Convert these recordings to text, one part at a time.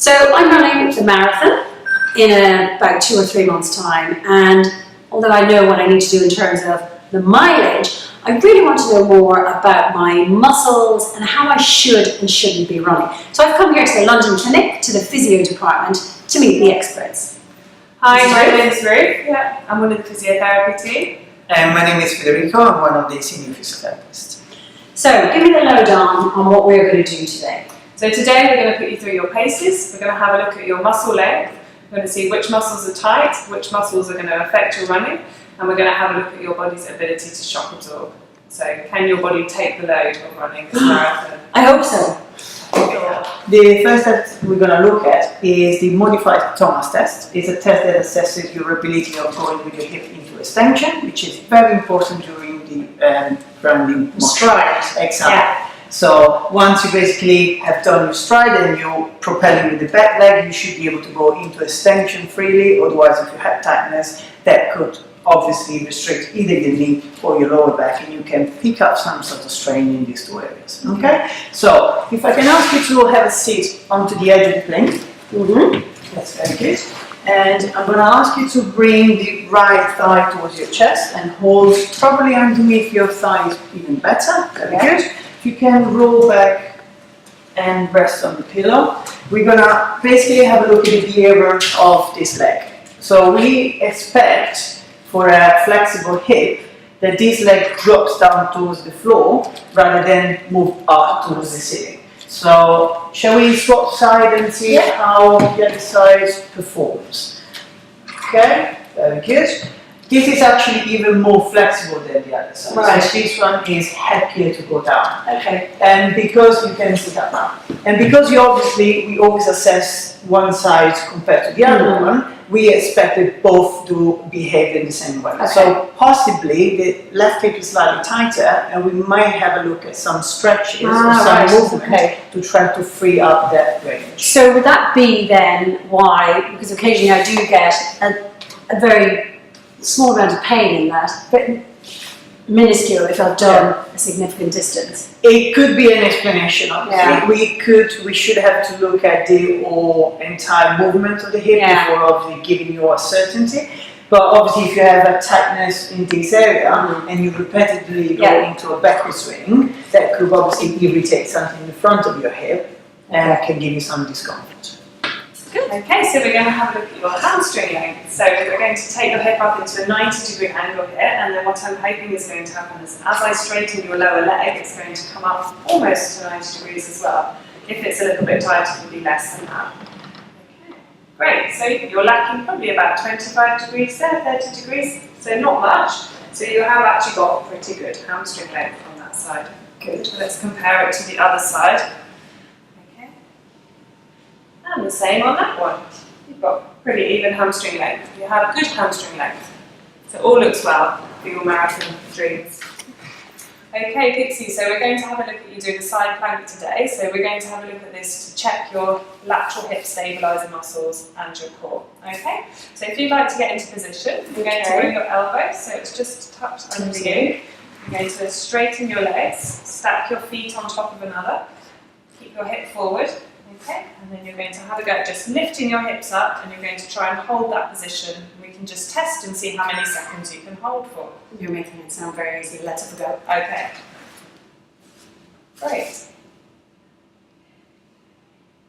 So I'm running the marathon in about 2 or 3 months' time, and although I know what I need to do in terms of the mileage, I really want to know more about my muscles and how I should and shouldn't be running. So I've come here to the London Clinic, to the physio department, to meet the experts. Hi, my name is Ruth. Yeah, I'm one of the physiotherapy team. And my name is Federico, I'm one of the senior physiotherapists. So give me the lowdown on what we're going to do today. So today we're going to put you through your paces. We're going to have a look at your muscle length. We're going to see which muscles are tight, which muscles are going to affect your running, and we're going to have a look at your body's ability to shock absorb. So can your body take the load of running this marathon? I hope so. The first test we're going to look at is the modified Thomas test. It's a test that assesses your ability of going with your hip into extension, which is very important during the running stride. Exactly. Yeah. So once you basically have done your stride and you're propelling with the back leg, you should be able to go into extension freely. Otherwise, if you have tightness, that could obviously restrict either your knee or your lower back, and you can pick up some sort of strain in these two areas. Okay? So if I can ask you to have a seat onto the edge of the plane. That's very good. And I'm going to ask you to bring the right thigh towards your chest and hold probably underneath your thighs even better. Very good. If you can roll back and rest on the pillow. We're going to basically have a look at the behavior of this leg. So we expect for a flexible hip that this leg drops down towards the floor rather than move up towards the ceiling. So shall we swap side and see how the other side performs? Okay, very good. This is actually even more flexible than the other side. Right. So this one is happier to go down. Okay. And because you can sit up now, and because we always assess one side compared to the other one, we expected both to behave in the same way. Okay. So possibly the left hip is slightly tighter, and we might have a look at some stretches or some movement to try to free up that range. So would that be then why, because occasionally I do get a very small amount of pain in that, but minuscule if I've done a significant distance. It could be an explanation, obviously. Yeah. We should have to look at the entire movement of the hip before obviously giving you a certainty. But obviously if you have a tightness in this area and you repeatedly go into a backward swing, that could obviously irritate something in the front of your hip and can give you some discomfort. Good. Okay, so we're going to have a look at your hamstring length. So we're going to take your hip up into a 90-degree angle here, and then what I'm hoping is going to happen is as I straighten your lower leg, it's going to come up almost to 90 degrees as well. If it's a little bit tight, it will be less than that. Okay. Great, so you're lacking probably about 25 degrees there, 30 degrees, so not much. So you have actually got a pretty good hamstring length on that side. Good. Let's compare it to the other side. And the same on that one. You've got pretty even hamstring length. You have good hamstring length. So all looks well for your marathon dreams. Okay, Pixie, so we're going to have a look at you doing a side plank today. So we're going to have a look at this to check your lateral hip stabilizer muscles and your core. Okay? So if you'd like to get into position, you're going to bring your elbow, so it's just tucked under you. You're going to straighten your legs, stack your feet on top of another, keep your hip forward. Okay, and then you're going to have a go at just lifting your hips up, and you're going to try and hold that position. We can just test and see how many seconds you can hold for. You're making it sound very easy. Let's have a go. Okay. Great.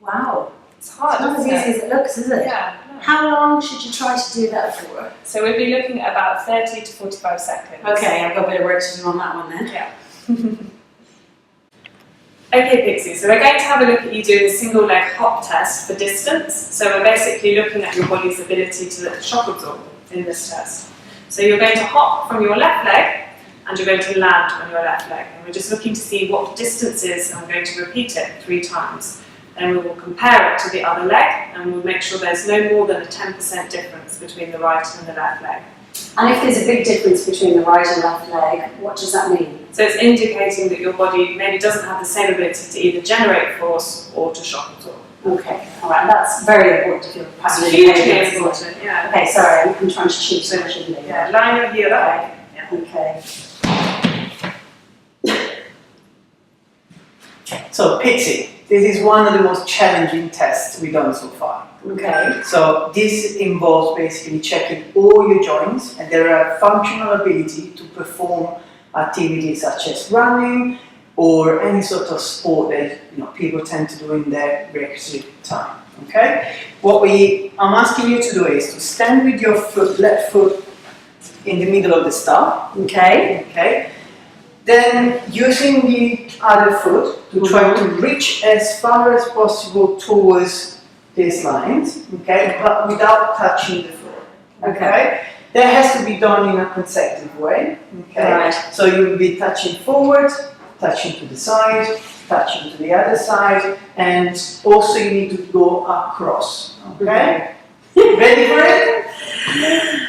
Wow. It's hard, Not as isn't easy as it looks, is it? Yeah. No. How long should you try to do that for? So we'll be looking at about 30 to 45 seconds. Okay, I've got a bit of work to do on that one then. Yeah. Okay, Pixie, so we're going to have a look at you doing a single leg hop test for distance. So we're basically looking at your body's ability to shock absorb in this test. So you're going to hop from your left leg and you're going to land on your left leg. And we're just looking to see what distance is, and I'm going to repeat it 3 times. Then we will compare it to the other leg, and we'll make sure there's no more than a 10% difference between the right and the left leg. And if there's a big difference between the right and left leg, what does that mean? So it's indicating that your body maybe doesn't have the same ability to either generate force or to shock absorb. Okay, alright, that's very important if you're passing It's hugely important, yeah. Okay, sorry, I'm trying to cheat so much, shouldn't I? Yeah, line your heel up. Yeah. Okay. So Pixie, This is one of the most challenging tests we've done so far. Okay. So this involves basically checking all your joints and their functional ability to perform activities such as running or any sort of sport that people tend to do in their recreative time. Okay? What I'm asking you to do is to stand with your left foot in the middle of the star. Okay. Okay? Then using the other foot to try to reach as far as possible towards these lines, okay, but without touching the floor. Okay? That has to be done in a consecutive way. Okay? Right. So you will be touching forward, touching to the side, touching to the other side, and also you need to go across. Okay? Ready for it?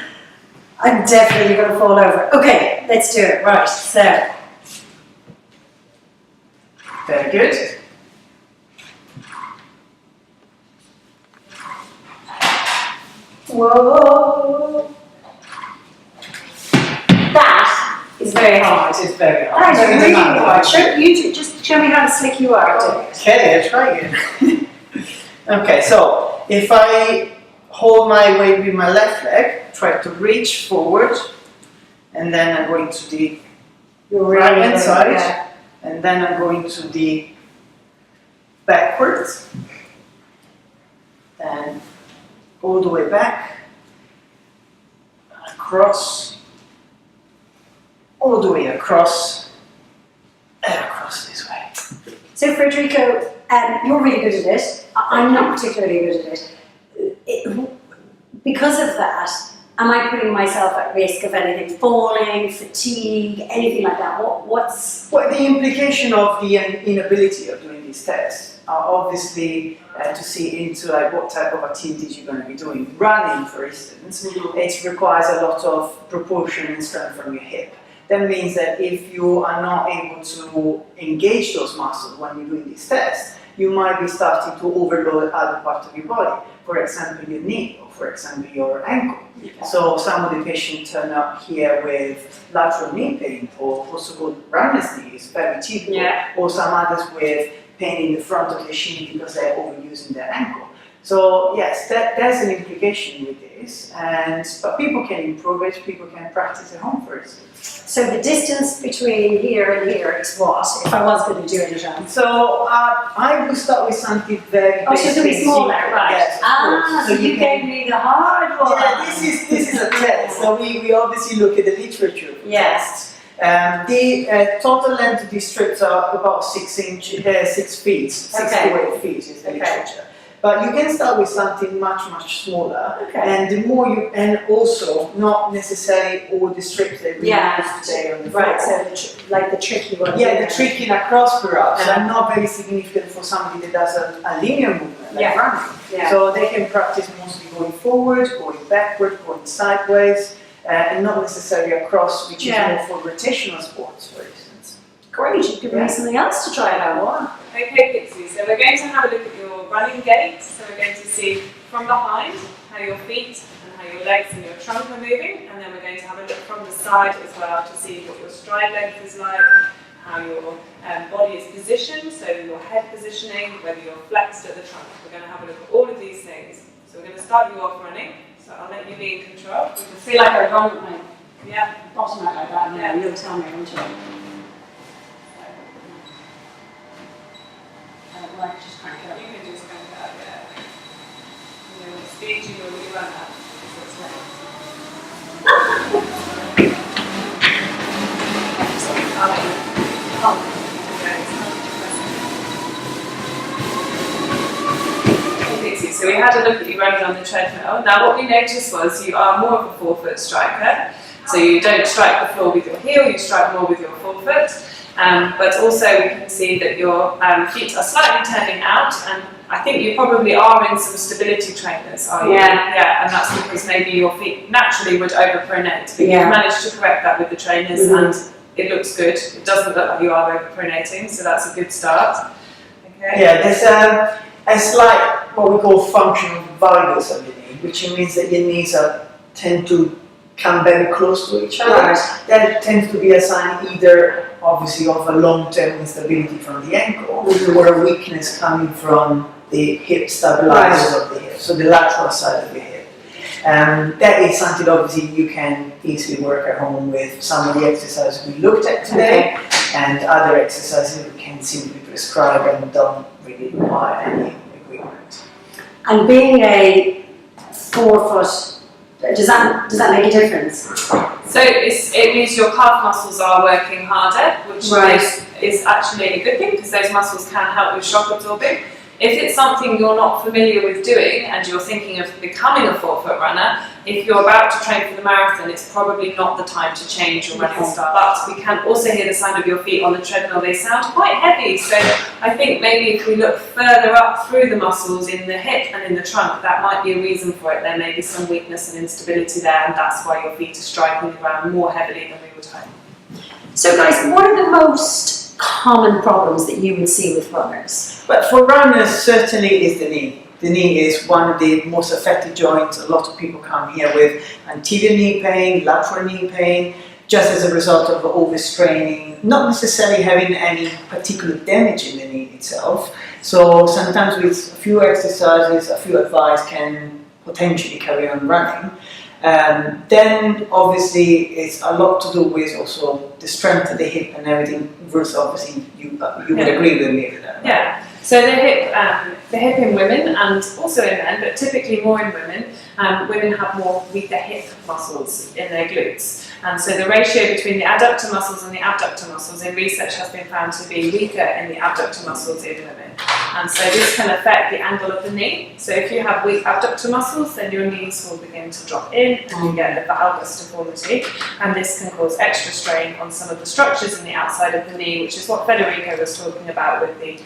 I'm definitely going to fall over. Okay, let's do it. Right, so. Very good. Whoa. That is very hard. It's very hard. That is really hard. Just show me how slick you are doing it. Okay, I'll try again. Okay, so if I hold my weight with my left leg, try to reach forward, and then I'm going to the right hand side, yeah. and then I'm going to the backwards, then all the way back, across, all the way across, and across this way. So Federico, you're really good at it. I'm not particularly good at it. Because of that, am I putting myself at risk of anything, falling, fatigue, anything like that? What's... Well, the implication of the inability of doing these tests are obviously to see into like what type of activities you're going to be doing. Running, for instance, it requires a lot of proportion and strength from your hip. That means that if you are not able to engage those muscles when you're doing these tests, you might be starting to overload other parts of your body. For example, your knee, or for example, your ankle. Okay. So some of the patients turn up here with lateral knee pain, or also called runner's knee, it's very typical. Yeah. Or some others with pain in the front of the shin because they're overusing their ankle. So yes, there's an implication with this, but people can improve it, people can practice at home, for instance. So the distance between here and here is what, if I was going to do it? So I will start with something very Oh, so it's going to be smaller, right? Yes, of course. So you gave me the hard one. Yeah, this is a test. So we obviously look at the literature for Yes. tests. The total length of these strips are about 6 feet, 6 to 8 feet is the literature. But you can start with something much smaller, and the more and also not necessarily all the strips that we use today on the floor. Right, so like the tricky one. Yeah, the tricky and across perhaps are not very significant for somebody that does a linear movement, like running. Yeah. So they can practice mostly going forward, going backward, going sideways, and not necessarily across, which is more for rotational sports, for instance. Great, you've given me something else to try out. Okay, Pixie, so we're going to have a look at your running gait. So we're going to see from behind how your feet and how your legs and your trunk are moving, and then we're going to have a look from the side as well to see what your stride length is like, how your body is positioned, so your head positioning, whether you're flexed at the trunk. We're going to have a look at all of these things. So we're going to start you off running, so I'll let you be in control. I feel like I run with my bottom out like that now, you'll tell me, won't you? Like just crank it up. You can just crank it up, yeah. And then the speed you normally run at is what's So we had a look at you running on the treadmill. Now what we noticed was you are more of a forefoot striker. So you don't strike the floor with your heel, you strike more with your forefoot. But also we can see that your feet are slightly turning out, and I think you probably are in some stability trainers, are you? Yeah, and that's because maybe your feet naturally would overpronate, but you've managed to correct that with the trainers, and it looks good. It doesn't look like you are overpronating, so that's a good start. Okay. Yeah, there's a slight, what we call functional valgus of the knee, which means that your knees tend to come very close to each other. Right. That tends to be a sign either obviously of a long-term instability from the ankle Mhm. or a weakness coming from the hip stabilizers of the hip, so the lateral side of the hip. That is something obviously you can easily work at home with some of the exercises we looked at today, and other exercises we can simply prescribe and don't really require any equipment. And being a 4 foot, does that make a difference? So it means your calf muscles are working harder, which Right. is actually a good thing because those muscles can help with shock absorbing. If it's something you're not familiar with doing and you're thinking of becoming a 4 foot runner, if you're about to train for the marathon, it's probably not the time to change your running style. But we can also hear the sound of your feet on the treadmill. They sound quite heavy, so I think maybe if we look further up through the muscles in the hip and in the trunk, that might be a reason for it. There may be some weakness and instability there, and that's why your feet are striking the ground more heavily than we would hope. So guys, what are the most common problems that you would see with runners? But for runners, certainly is the knee. The knee is one of the most affected joints. A lot of people come here with anterior knee pain, lateral knee pain, just as a result of overstraining, not necessarily having any particular damage in the knee itself. So sometimes with a few exercises, a few advice can potentially carry on running. Then obviously it's a lot to do with also the strength of the hip and everything. Versus obviously you would agree with me with that. Right? Yeah. So the hip in women and also in men, but typically more in women. Women have more weaker hip muscles in their glutes. And so the ratio between the adductor muscles and the abductor muscles in research has been found to be weaker in the abductor muscles in women. And so this can affect the angle of the knee. So if you have weak abductor muscles, then your knees will begin to drop in and you get the valgus deformity. And this can cause extra strain on some of the structures in the outside of the knee, which is what Federico was talking about with the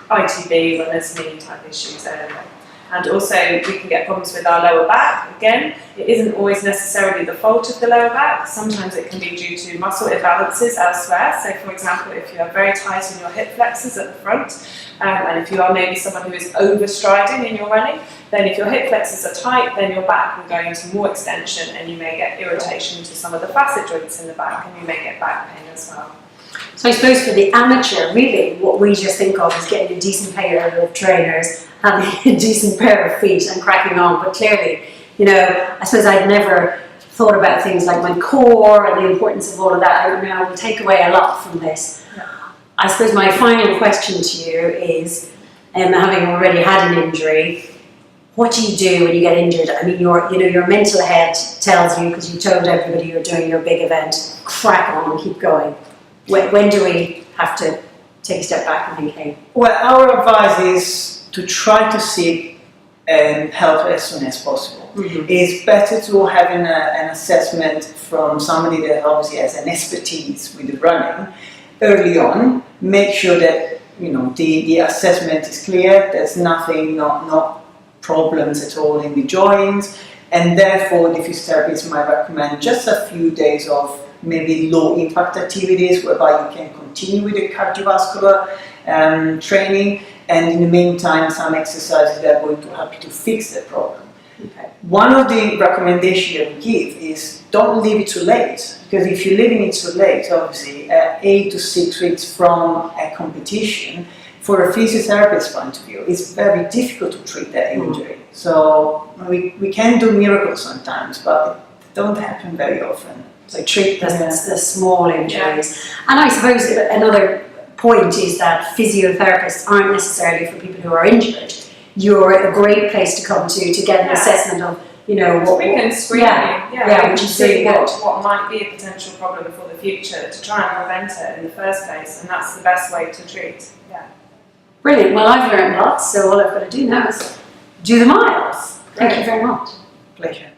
ITB, runner's knee type issues earlier. And also we can get problems with our lower back. Again, it isn't always necessarily the fault of the lower back. Sometimes it can be due to muscle imbalances elsewhere. So for example, if you are very tight in your hip flexors at the front, and if you are maybe someone who is overstriding in your running, then if your hip flexors are tight, then your back will go into more extension and you may get irritation to some of the facet joints in the back and you may get back pain as well. So I suppose for the amateur, really, what we just think of is getting a decent pair of trainers, having a decent pair of feet and cracking on. But clearly, you know, I suppose I'd never thought about things like my core and the importance of all of that. I will take away a lot from this. Yeah. I suppose my final question to you is, having already had an injury, what do you do when you get injured? I mean, your mental head tells you, because you told everybody you're doing your big event, crack on and keep going. When do we have to take a step back and think, hey? Well, our advice is to try to seek help as soon as possible. Mm-hmm. It's better to have an assessment from somebody that obviously has an expertise with the running early on. Make sure that the assessment is clear. There's nothing, not problems at all in the joints, and therefore the physiotherapist might recommend just a few days of maybe low impact activities whereby you can continue with the cardiovascular training, and in the meantime some exercises that are going to help you to fix the problem. Okay. One of the recommendations that we give is don't leave it too late, because if you're leaving it too late, obviously 8 to 6 weeks from a competition, for a physiotherapist's point of view, it's very difficult to treat that injury. So we can do miracles sometimes, but it don't happen very often. So treat the small injuries. And I suppose another point is that physiotherapists aren't necessarily for people who are injured. You're a great place to come to get an assessment of, what we can screen which is see really good. what might be a potential problem for the future to try and prevent it in the first place, and that's the best way to treat. Yeah. Brilliant. Well, I've learned lots, so all I've got to do now is do the miles. Thank you very much. Pleasure.